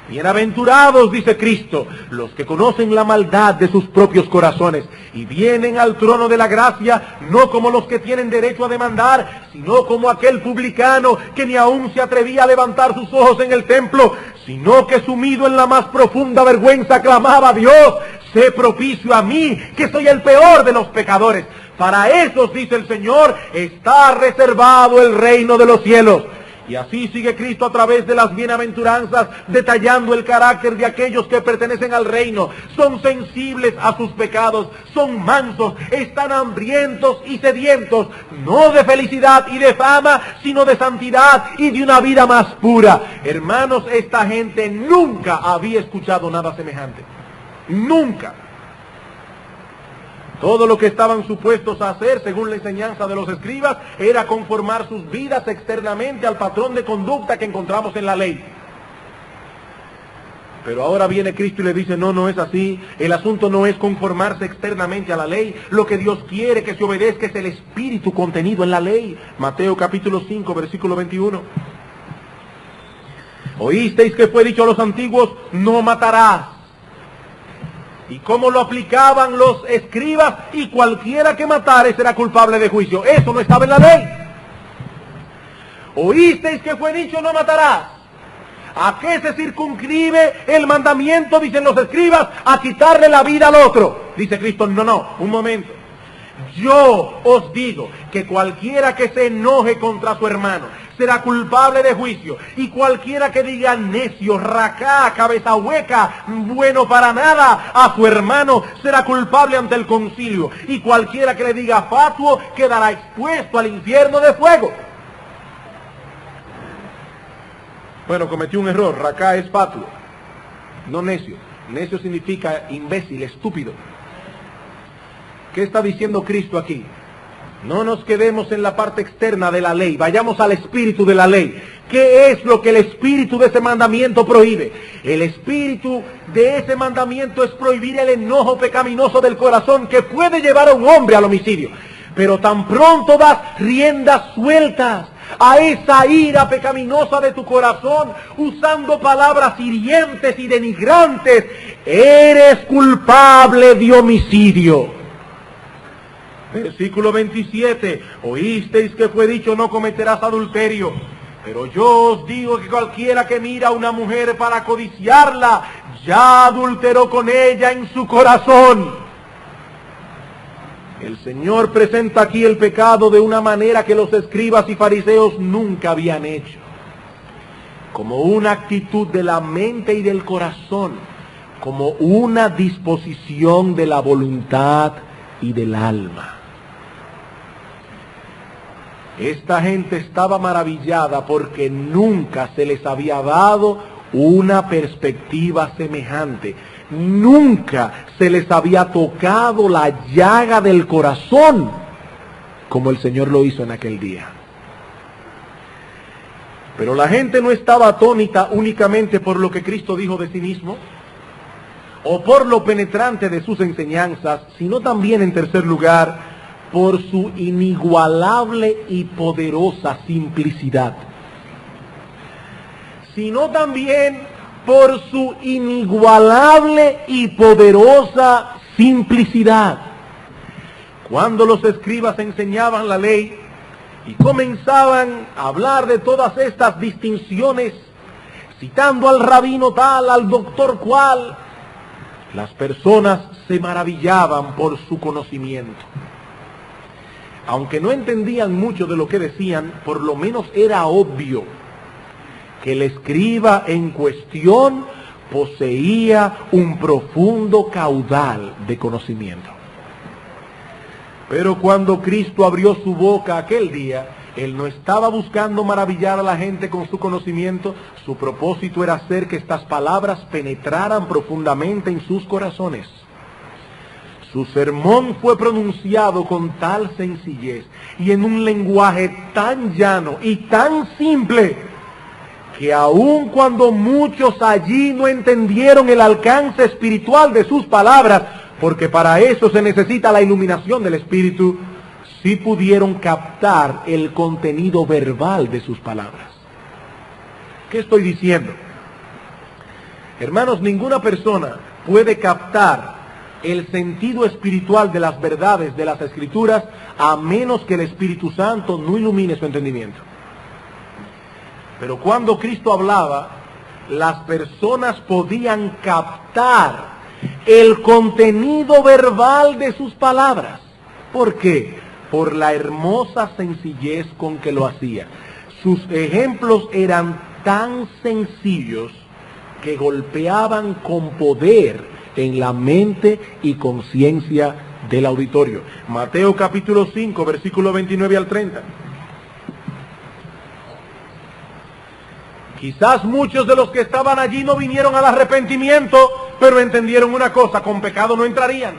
Bienaventurados, dice Cristo, los que conocen la maldad de sus propios corazones y vienen al trono de la gracia, no como los que tienen derecho a demandar, sino como aquel publicano que ni aún se atrevía a levantar sus ojos en el templo, sino que sumido en la más profunda vergüenza clamaba a Dios: sé propicio a mí, que soy el peor de los pecadores. Para esos, dice el Señor, está reservado el reino de los cielos. Y así sigue Cristo a través de las bienaventuranzas, detallando el carácter de aquellos que pertenecen al reino. Son sensibles a sus pecados, son mansos, están hambrientos y sedientos, no de felicidad y de fama, sino de santidad y de una vida más pura. Hermanos, esta gente nunca había escuchado nada semejante. Nunca. Todo lo que estaban supuestos a hacer, según la enseñanza de los escribas, era conformar sus vidas externamente al patrón de conducta que encontramos en la ley. Pero ahora viene Cristo y le dice: no, no es así. El asunto no es conformarse externamente a la ley. Lo que Dios quiere que se obedezca es el espíritu contenido en la ley. Mateo capítulo 5, versículo 21. Oísteis que fue dicho a los antiguos: no matarás. Y cómo lo aplicaban los escribas: y cualquiera que matare será culpable de juicio. Eso no estaba en la ley. Oísteis que fue dicho: no matarás. ¿A qué se circunscribe el mandamiento? Dicen los escribas: a quitarle la vida al otro. Dice Cristo: no, un momento. Yo os digo que cualquiera que se enoje contra su hermano será culpable de juicio, y cualquiera que diga necio, racá, cabeza hueca, bueno para nada a su hermano será culpable ante el concilio, y cualquiera que le diga fatuo quedará expuesto al infierno de fuego. Bueno, cometió un error. Racá es fatuo, no necio. Necio significa imbécil, estúpido. ¿Qué está diciendo Cristo aquí? No nos quedemos en la parte externa de la ley, vayamos al espíritu de la ley. ¿Qué es lo que el espíritu de ese mandamiento prohíbe? El espíritu de ese mandamiento es prohibir el enojo pecaminoso del corazón que puede llevar a un hombre al homicidio. pero tan pronto das riendas sueltas a esa ira pecaminosa de tu corazón, usando palabras hirientes y denigrantes, eres culpable de homicidio. Versículo 27, oísteis que fue dicho, no cometerás adulterio. Pero yo os digo que cualquiera que mira a una mujer para codiciarla, ya adulteró con ella en su corazón. El Señor presenta aquí el pecado de una manera que los escribas y fariseos nunca habían hecho. Como una actitud de la mente y del corazón, como una disposición de la voluntad y del alma. Esta gente estaba maravillada porque nunca se les había dado una perspectiva semejante. Nunca se les había tocado la llaga del corazón como el Señor lo hizo en aquel día. Pero la gente no estaba atónita únicamente por lo que Cristo dijo de sí mismo o por lo penetrante de sus enseñanzas, sino también, en tercer lugar, por su inigualable y poderosa simplicidad, sino también por su inigualable y poderosa simplicidad. Cuando los escribas enseñaban la ley y comenzaban a hablar de todas estas distinciones, citando al rabino tal, al doctor cual, las personas se maravillaban por su conocimiento. Aunque no entendían mucho de lo que decían, por lo menos era obvio que el escriba en cuestión poseía un profundo caudal de conocimiento. Pero cuando Cristo abrió su boca aquel día, Él no estaba buscando maravillar a la gente con su conocimiento. Su propósito era hacer que estas palabras penetraran profundamente en sus corazones. Su sermón fue pronunciado con tal sencillez y en un lenguaje tan llano y tan simple que aun cuando muchos allí no entendieron el alcance espiritual de sus palabras, porque para eso se necesita la iluminación del Espíritu, sí pudieron captar el contenido verbal de sus palabras. ¿Qué estoy diciendo? Hermanos, ninguna persona puede captar el sentido espiritual de las verdades de las Escrituras a menos que el Espíritu Santo no ilumine su entendimiento. Pero cuando Cristo hablaba, las personas podían captar el contenido verbal de sus palabras. ¿Por qué? Por la hermosa sencillez con que lo hacía. Sus ejemplos eran tan sencillos que golpeaban con poder en la mente y conciencia del auditorio. Mateo capítulo 5, versículo 29 al 30. Quizás muchos de los que estaban allí no vinieron al arrepentimiento, pero entendieron una cosa: con pecado no entrarían.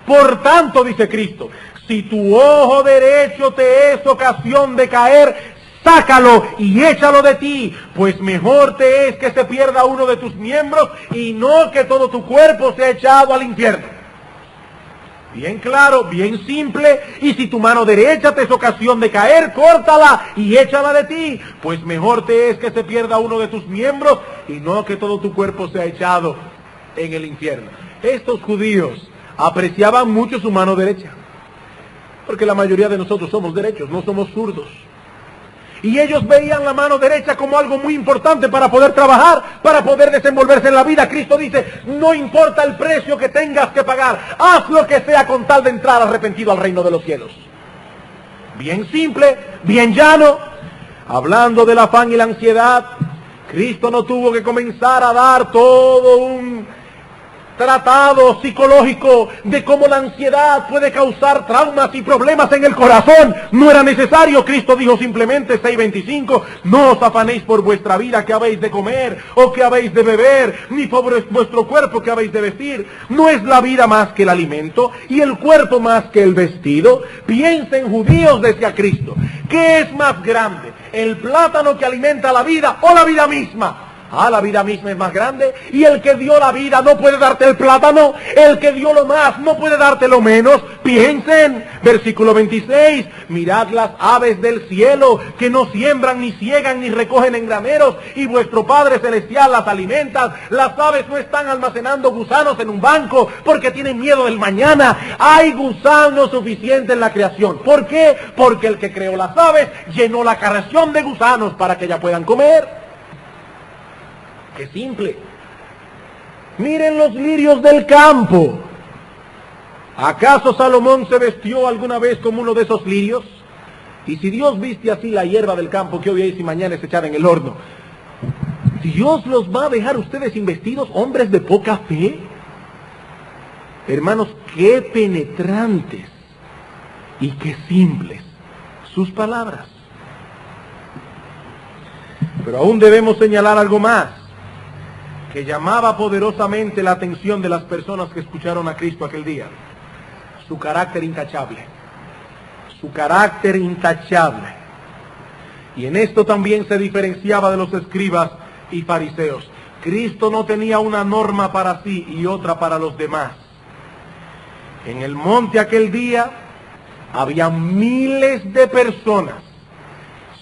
Por tanto, dice Cristo, si tu ojo derecho te es ocasión de caer, sácalo y échalo de ti, pues mejor te es que se pierda uno de tus miembros y no que todo tu cuerpo sea echado al infierno. Bien claro, bien simple. Y si tu mano derecha te es ocasión de caer, córtala y échala de ti, pues mejor te es que se pierda uno de tus miembros y no que todo tu cuerpo sea echado en el infierno. Estos judíos apreciaban mucho su mano derecha, porque la mayoría de nosotros somos derechos, no somos zurdos. Y ellos veían la mano derecha como algo muy importante para poder trabajar, para poder desenvolverse en la vida. Cristo dice, no importa el precio que tengas que pagar, haz lo que sea con tal de entrar arrepentido al reino de los cielos. Bien simple, bien llano. Hablando del afán y la ansiedad, Cristo no tuvo que comenzar a dar todo un tratado psicológico de cómo la ansiedad puede causar traumas y problemas en el corazón. No era necesario. Cristo dijo simplemente, 6:25, no os afanéis por vuestra vida que habéis de comer o que habéis de beber, ni por vuestro cuerpo que habéis de vestir. ¿No es la vida más que el alimento y el cuerpo más que el vestido? Piensen, judíos, decía Cristo, ¿qué es más grande, el plátano que alimenta la vida o la vida misma? La vida misma es más grande, y el que dio la vida no puede darte el plátano, el que dio lo más no puede darte lo menos. Piensen, versículo 26, mirad las aves del cielo, que no siembran, ni ciegan, ni recogen en graneros, y vuestro Padre Celestial las alimenta. Las aves no están almacenando gusanos en un banco, porque tienen miedo del mañana. Hay gusanos suficientes en la creación. ¿Por qué? Porque el que creó las aves llenó la creación de gusanos para que ellas puedan comer. ¡Qué simple! Miren los lirios del campo. ¿Acaso Salomón se vestió alguna vez como uno de esos lirios? Y si Dios viste así la hierba del campo que hoy es y mañana es echada en el horno, ¿Dios los va a dejar ustedes investidos, hombres de poca fe? Hermanos, qué penetrantes y qué simples sus palabras. Pero aún debemos señalar algo más que llamaba poderosamente la atención de las personas que escucharon a Cristo aquel día: su carácter intachable. Su carácter intachable. Y en esto también se diferenciaba de los escribas y fariseos. Cristo no tenía una norma para sí y otra para los demás. En el monte aquel día había miles de personas.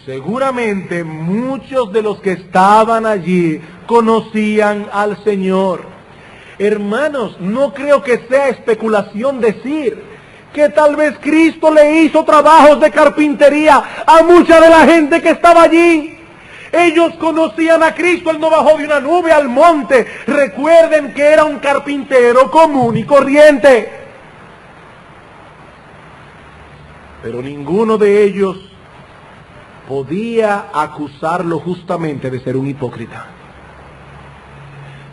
Seguramente muchos de los que estaban allí conocían al Señor. Hermanos, no creo que sea especulación decir que tal vez Cristo le hizo trabajos de carpintería a mucha de la gente que estaba allí. Ellos conocían a Cristo, Él no bajó de una nube al monte. Recuerden que era un carpintero común y corriente. Pero ninguno de ellos podía acusarlo justamente de ser un hipócrita.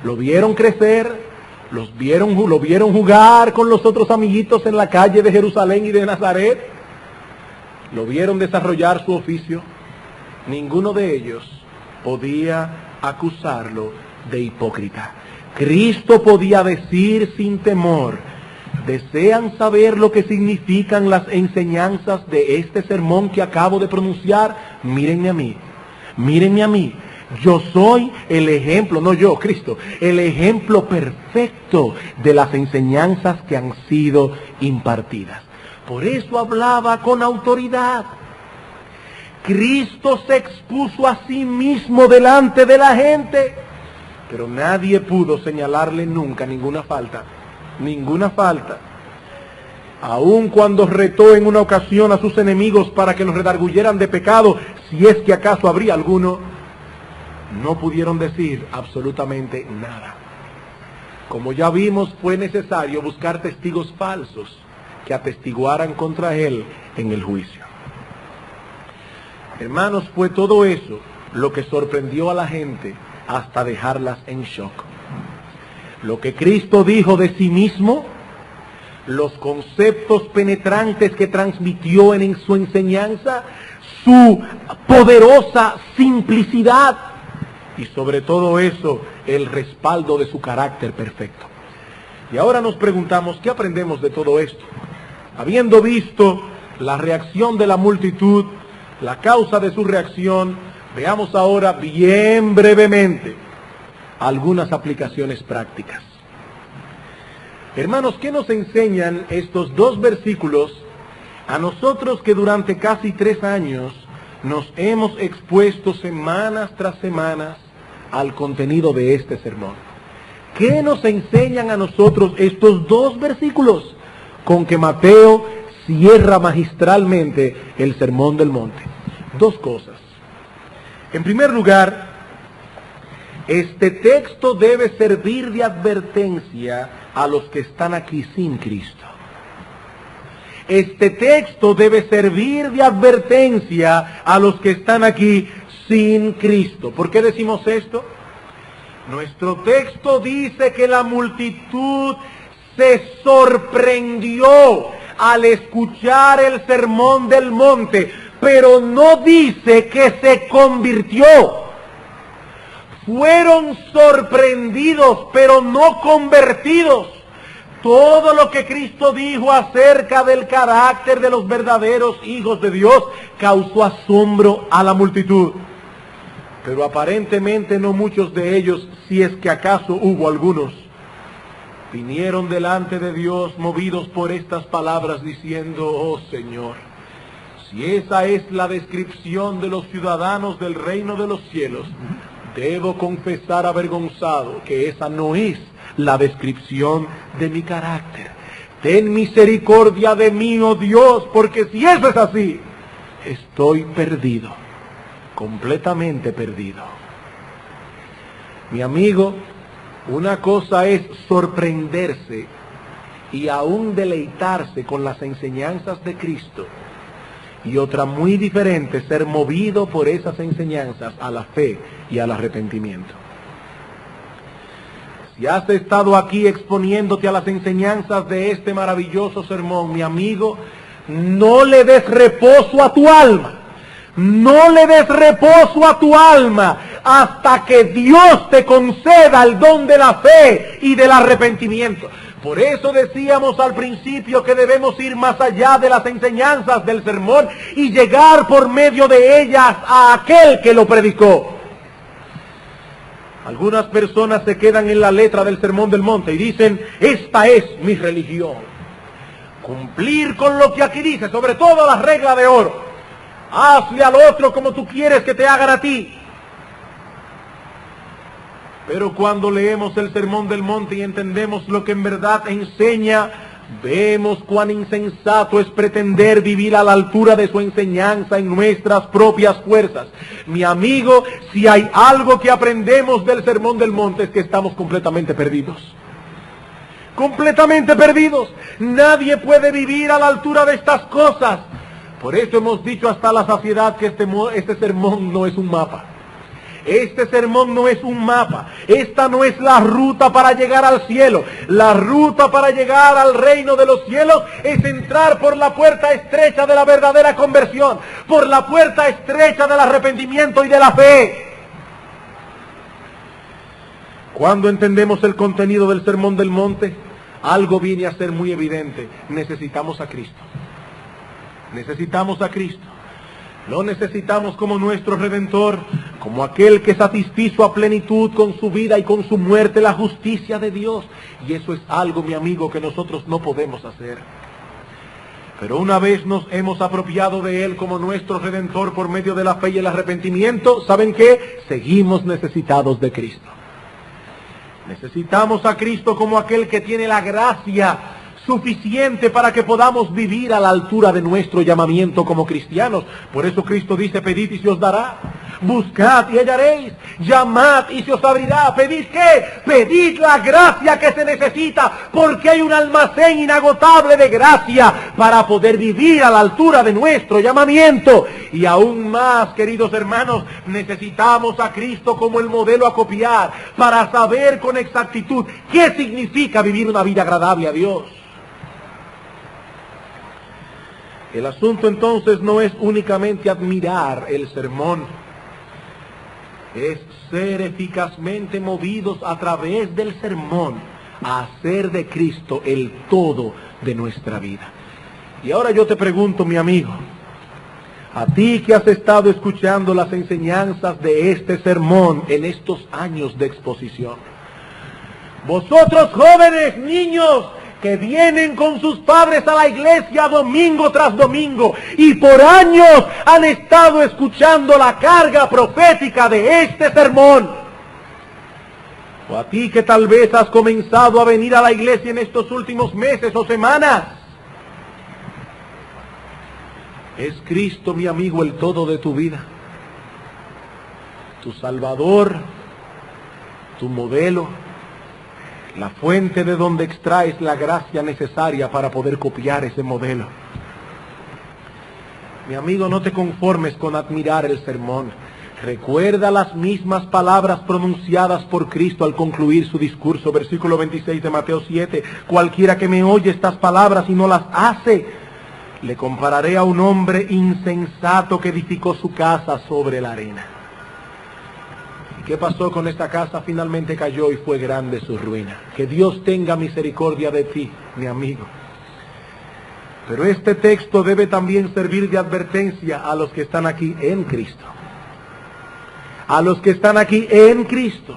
Lo vieron crecer, lo vieron jugar con los otros amiguitos en la calle de Jerusalén y de Nazaret. Lo vieron desarrollar su oficio. Ninguno de ellos podía acusarlo de hipócrita. Cristo podía decir sin temor: ¿desean saber lo que significan las enseñanzas de este sermón que acabo de pronunciar? Mírenme a mí, mírenme a mí. Yo soy el ejemplo, no yo, Cristo, el ejemplo perfecto de las enseñanzas que han sido impartidas. Por eso hablaba con autoridad. Cristo se expuso a sí mismo delante de la gente, pero nadie pudo señalarle nunca ninguna falta. Ninguna falta. Aun cuando retó en una ocasión a sus enemigos para que los redarguyeran de pecado, si es que acaso habría alguno, no pudieron decir absolutamente nada. Como ya vimos, fue necesario buscar testigos falsos que atestiguaran contra él en el juicio. Hermanos, fue todo eso lo que sorprendió a la gente hasta dejarlas en shock. Lo que Cristo dijo de sí mismo, los conceptos penetrantes que transmitió en su enseñanza, su poderosa simplicidad y sobre todo eso, el respaldo de su carácter perfecto. Y ahora nos preguntamos, ¿qué aprendemos de todo esto? Habiendo visto la reacción de la multitud, la causa de su reacción, veamos ahora bien brevemente algunas aplicaciones prácticas. Hermanos, ¿qué nos enseñan estos dos versículos a nosotros que durante casi 3 años nos hemos expuesto semanas tras semanas al contenido de este sermón? ¿Qué nos enseñan a nosotros estos dos versículos con que Mateo cierra magistralmente el Sermón del Monte? Dos cosas. En primer lugar, este texto debe servir de advertencia a los que están aquí sin Cristo. Este texto debe servir de advertencia a los que están aquí sin Cristo. ¿Por qué decimos esto? Nuestro texto dice que la multitud se sorprendió al escuchar el Sermón del Monte, pero no dice que se convirtió. Fueron sorprendidos, pero no convertidos. Todo lo que Cristo dijo acerca del carácter de los verdaderos hijos de Dios causó asombro a la multitud. pero aparentemente no muchos de ellos, si es que acaso hubo algunos, vinieron delante de Dios movidos por estas palabras diciendo: oh Señor, si esa es la descripción de los ciudadanos del reino de los cielos, debo confesar avergonzado que esa no es la descripción de mi carácter. Ten misericordia de mí, oh Dios, porque si eso es así, estoy perdido, completamente perdido. Mi amigo, una cosa es sorprenderse y aún deleitarse con las enseñanzas de Cristo, y otra muy diferente, ser movido por esas enseñanzas a la fe y al arrepentimiento. Si has estado aquí exponiéndote a las enseñanzas de este maravilloso sermón, mi amigo, no le des reposo a tu alma. No le des reposo a tu alma hasta que Dios te conceda el don de la fe y del arrepentimiento. Por eso decíamos al principio que debemos ir más allá de las enseñanzas del sermón y llegar por medio de ellas a aquel que lo predicó. Algunas personas se quedan en la letra del Sermón del Monte y dicen: esta es mi religión. Cumplir con lo que aquí dice, sobre todo la regla de oro. Hazle al otro como tú quieres que te hagan a ti. Pero cuando leemos el Sermón del Monte y entendemos lo que en verdad enseña, vemos cuán insensato es pretender vivir a la altura de su enseñanza en nuestras propias fuerzas. Mi amigo, si hay algo que aprendemos del Sermón del Monte es que estamos completamente perdidos. Completamente perdidos. Nadie puede vivir a la altura de estas cosas. Por eso hemos dicho hasta la saciedad que este sermón no es un mapa. Este sermón no es un mapa. Esta no es la ruta para llegar al cielo. La ruta para llegar al reino de los cielos es entrar por la puerta estrecha de la verdadera conversión, por la puerta estrecha del arrepentimiento y de la fe. Cuando entendemos el contenido del Sermón del Monte, algo viene a ser muy evidente. Necesitamos a Cristo. Necesitamos a Cristo. Lo necesitamos como nuestro Redentor, como aquel que satisfizo a plenitud con su vida y con su muerte la justicia de Dios. Y eso es algo, mi amigo, que nosotros no podemos hacer. Pero una vez nos hemos apropiado de Él como nuestro Redentor por medio de la fe y el arrepentimiento, ¿saben qué? Seguimos necesitados de Cristo. Necesitamos a Cristo como aquel que tiene la gracia suficiente para que podamos vivir a la altura de nuestro llamamiento como cristianos. Por eso Cristo dice: pedid y se os dará, buscad y hallaréis, llamad y se os abrirá. ¿Pedid qué? Pedid la gracia que se necesita, porque hay un almacén inagotable de gracia para poder vivir a la altura de nuestro llamamiento. Y aún más, queridos hermanos, necesitamos a Cristo como el modelo a copiar para saber con exactitud qué significa vivir una vida agradable a Dios. El asunto entonces no es únicamente admirar el sermón, es ser eficazmente movidos a través del sermón a hacer de Cristo el todo de nuestra vida. Y ahora yo te pregunto, mi amigo, a ti que has estado escuchando las enseñanzas de este sermón en estos años de exposición, vosotros jóvenes, niños, que vienen con sus padres a la iglesia domingo tras domingo y por años han estado escuchando la carga profética de este sermón. O a ti que tal vez has comenzado a venir a la iglesia en estos últimos meses o semanas. ¿Es Cristo, mi amigo, el todo de tu vida? Tu Salvador, tu modelo, la fuente de donde extraes la gracia necesaria para poder copiar ese modelo. Mi amigo, no te conformes con admirar el sermón. Recuerda las mismas palabras pronunciadas por Cristo al concluir su discurso, versículo 26 de Mateo 7. Cualquiera que me oye estas palabras y no las hace, le compararé a un hombre insensato que edificó su casa sobre la arena. ¿Qué pasó con esta casa? Finalmente cayó y fue grande su ruina. Que Dios tenga misericordia de ti, mi amigo. Pero este texto debe también servir de advertencia a los que están aquí en Cristo. a los que están aquí en Cristo.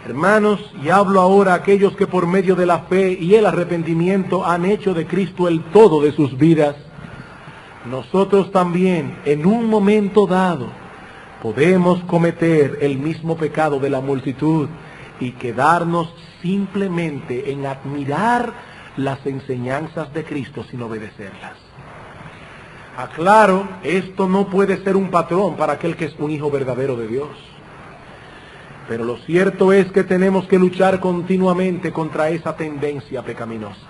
Hermanos, y hablo ahora a aquellos que por medio de la fe y el arrepentimiento han hecho de Cristo el todo de sus vidas. Nosotros también, en un momento dado, podemos cometer el mismo pecado de la multitud y quedarnos simplemente en admirar las enseñanzas de Cristo sin obedecerlas. Aclaro, esto no puede ser un patrón para aquel que es un hijo verdadero de Dios. Pero lo cierto es que tenemos que luchar continuamente contra esa tendencia pecaminosa.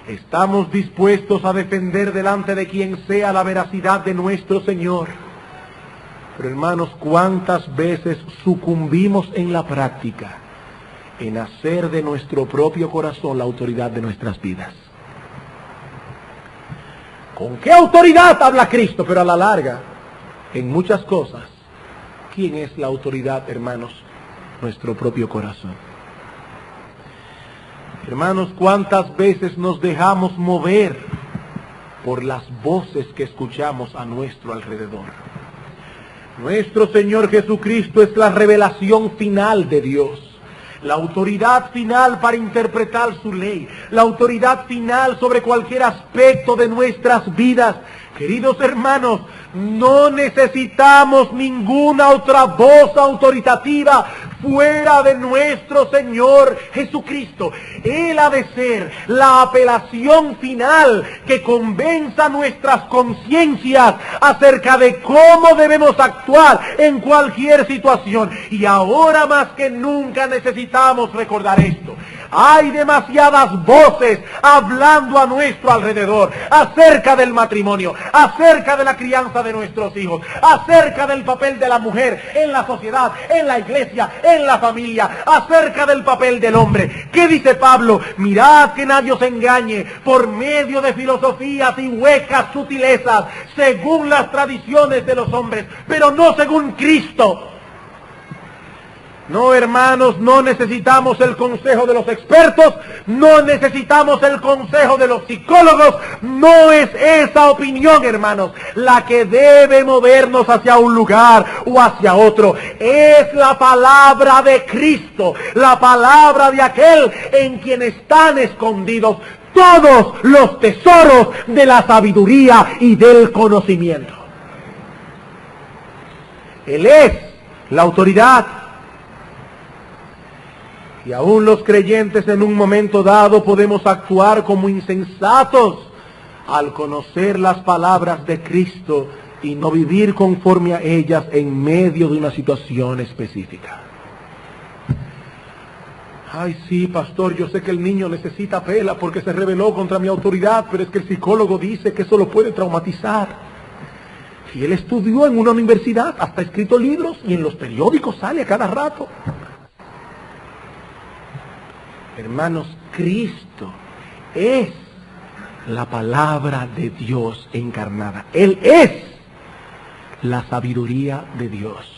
Estamos dispuestos a defender delante de quien sea la veracidad de nuestro Señor. Pero hermanos, ¿cuántas veces sucumbimos en la práctica en hacer de nuestro propio corazón la autoridad de nuestras vidas? ¿Con qué autoridad habla Cristo? Pero a la larga, en muchas cosas, ¿quién es la autoridad, hermanos? Nuestro propio corazón. Hermanos, ¿cuántas veces nos dejamos mover por las voces que escuchamos a nuestro alrededor? Nuestro Señor Jesucristo es la revelación final de Dios, la autoridad final para interpretar su ley, la autoridad final sobre cualquier aspecto de nuestras vidas. Queridos hermanos, no necesitamos ninguna otra voz autoritativa fuera de nuestro Señor Jesucristo. Él ha de ser la apelación final que convenza nuestras conciencias acerca de cómo debemos actuar en cualquier situación. Y ahora más que nunca necesitamos recordar esto. Hay demasiadas voces hablando a nuestro alrededor acerca del matrimonio, acerca de la crianza de nuestros hijos, acerca del papel de la mujer en la sociedad, en la iglesia, en la familia, acerca del papel del hombre. ¿Qué dice Pablo? Mirad que nadie os engañe por medio de filosofías y huecas sutilezas, según las tradiciones de los hombres, pero no según Cristo. No, hermanos, no necesitamos el consejo de los expertos, no necesitamos el consejo de los psicólogos, no es esa opinión, hermanos, la que debe movernos hacia un lugar o hacia otro. Es la palabra de Cristo, la palabra de aquel en quien están escondidos todos los tesoros de la sabiduría y del conocimiento. Él es la autoridad. Y aún los creyentes en un momento dado podemos actuar como insensatos al conocer las palabras de Cristo y no vivir conforme a ellas en medio de una situación específica. Ay, sí, pastor, yo sé que el niño necesita pela porque se rebeló contra mi autoridad, pero es que el psicólogo dice que eso lo puede traumatizar. Y él estudió en una universidad, hasta ha escrito libros y en los periódicos sale a cada rato. Hermanos, Cristo es la palabra de Dios encarnada. Él es la sabiduría de Dios.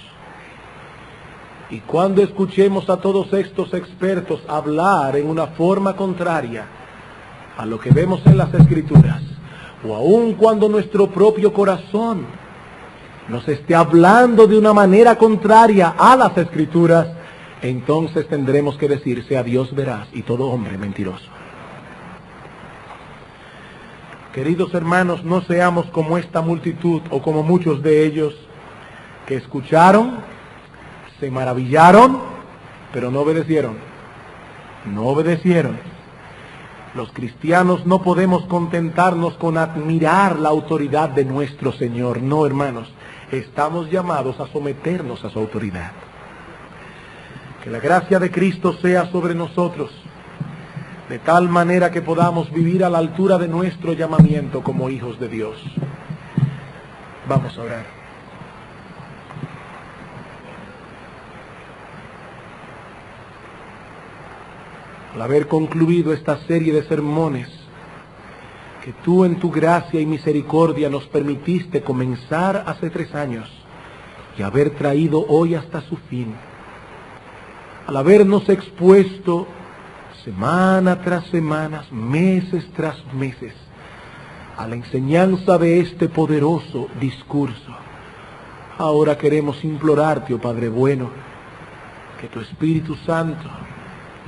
Y cuando escuchemos a todos estos expertos hablar en una forma contraria a lo que vemos en las Escrituras, o aun cuando nuestro propio corazón nos esté hablando de una manera contraria a las Escrituras, entonces tendremos que decir, sea Dios veraz y todo hombre mentiroso. Queridos hermanos, no seamos como esta multitud o como muchos de ellos que escucharon, se maravillaron, pero no obedecieron. No obedecieron. Los cristianos no podemos contentarnos con admirar la autoridad de nuestro Señor. No, hermanos, estamos llamados a someternos a su autoridad. Que la gracia de Cristo sea sobre nosotros, de tal manera que podamos vivir a la altura de nuestro llamamiento como hijos de Dios. Vamos a orar. Al haber concluido esta serie de sermones que tú en tu gracia y misericordia nos permitiste comenzar hace 3 años y haber traído hoy hasta su fin, al habernos expuesto semana tras semana, meses tras meses, a la enseñanza de este poderoso discurso, Ahora queremos implorarte, oh Padre bueno, que tu Espíritu Santo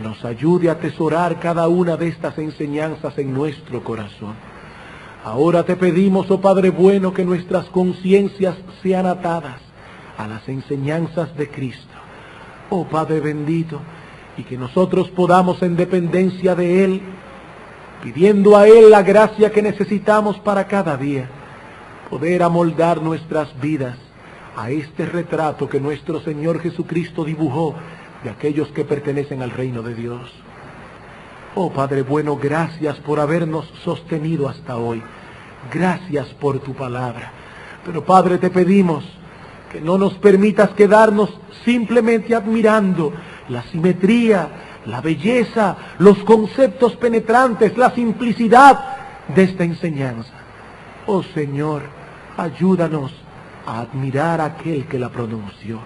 nos ayude a atesorar cada una de estas enseñanzas en nuestro corazón. Ahora te pedimos, oh Padre bueno, que nuestras conciencias sean atadas a las enseñanzas de Cristo, oh Padre bendito, y que nosotros podamos, en dependencia de Él, pidiendo a Él la gracia que necesitamos para cada día, poder amoldar nuestras vidas a este retrato que nuestro Señor Jesucristo dibujó de aquellos que pertenecen al reino de Dios. Oh Padre bueno, gracias por habernos sostenido hasta hoy. Gracias por tu palabra. Pero Padre, te pedimos que no nos permitas quedarnos simplemente admirando la simetría, la belleza, los conceptos penetrantes, la simplicidad de esta enseñanza. Oh Señor, ayúdanos a admirar a aquel que la pronunció.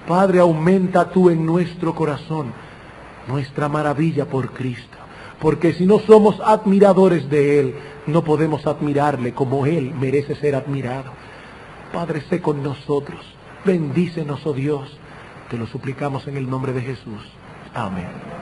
Padre, aumenta tú en nuestro corazón nuestra maravilla por Cristo, porque si no somos admiradores de Él, no podemos admirarle como Él merece ser admirado. Padre, sé con nosotros, bendícenos, oh Dios, te lo suplicamos en el nombre de Jesús. Amén.